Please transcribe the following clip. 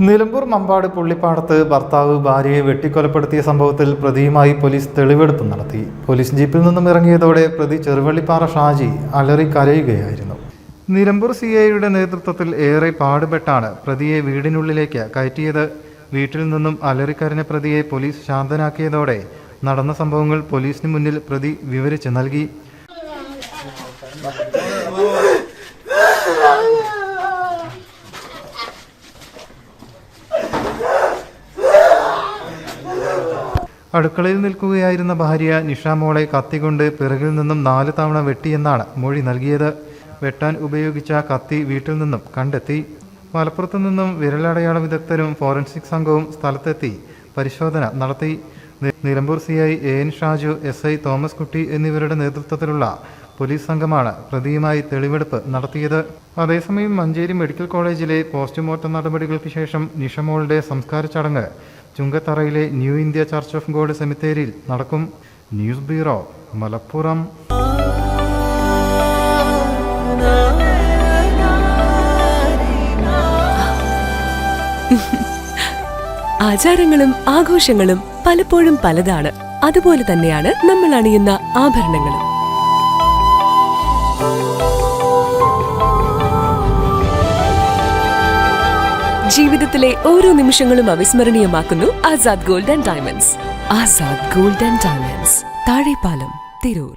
നിലമ്പൂർ മമ്പാട് പുള്ളിപ്പാടത്ത് ഭർത്താവ് ഭാര്യയെ വെട്ടിക്കൊലപ്പെടുത്തിയ സംഭവത്തിൽ പ്രതിയുമായി പോലീസ് തെളിവെടുപ്പ് നടത്തി. പോലീസ് ജീപ്പിൽ നിന്നും ഇറങ്ങിയതോടെ പ്രതി ചെറുവള്ളിപ്പാറ ഷാജി അലറി കരയുകയായിരുന്നു. നിലമ്പൂർ CIയുടെ നേതൃത്വത്തിൽ ഏറെ പാടുപെട്ടാണ് പ്രതിയെ വീടിനുള്ളിലേക്ക് കയറ്റിയത്. വീട്ടിൽ നിന്നും അലറിക്കരഞ്ഞ പ്രതിയെ പോലീസ് ശാന്തനാക്കിയതോടെ നടന്ന സംഭവങ്ങൾ പോലീസിന് മുന്നിൽ പ്രതി വിവരിച്ച് നൽകി. അടുക്കളയിൽ നിൽക്കുകയായിരുന്ന ഭാര്യ നിഷാമോളെ കത്തികൊണ്ട് പിറകിൽ നിന്നും 4 തവണ വെട്ടിയെന്നാണ് മൊഴി നൽകിയത്. വെട്ടാൻ ഉപയോഗിച്ച കത്തി വീട്ടിൽ നിന്നും കണ്ടെത്തി. മലപ്പുറത്തു നിന്നും വിരലടയാള വിദഗ്ധരും ഫോറൻസിക് സംഘവും സ്ഥലത്തെത്തി പരിശോധന നടത്തി. Nilambur CI AN Shaju, SI Thomas കുട്ടി എന്നിവരുടെ നേതൃത്വത്തിലുള്ള പോലീസ് സംഘമാണ് പ്രതിയുമായി തെളിവെടുപ്പ് നടത്തിയത്. അതേസമയം മഞ്ചേരി മെഡിക്കൽ കോളേജിലെ പോസ്റ്റ്മോർട്ടം നടപടികൾക്ക് ശേഷം നിഷമോളുടെ സംസ്കാര ചടങ്ങ് ചുങ്കത്തറയിലെ new India church of God സെമിത്തേരിയിൽ നടക്കും. News bureau, Malappuram. ആചാരങ്ങളും ആഘോഷങ്ങളും പലപ്പോഴും പലതാണ്. അതുപോലെ തന്നെയാണ് നമ്മൾ അണിയുന്ന ആഭരണങ്ങളും. ജീവിതത്തിലെ ഓരോ നിമിഷങ്ങളും അവിസ്മരണീയമാക്കുന്നു Azad gold and diamonds. Azad gold and diamonds, Thazhepalam, Tirur.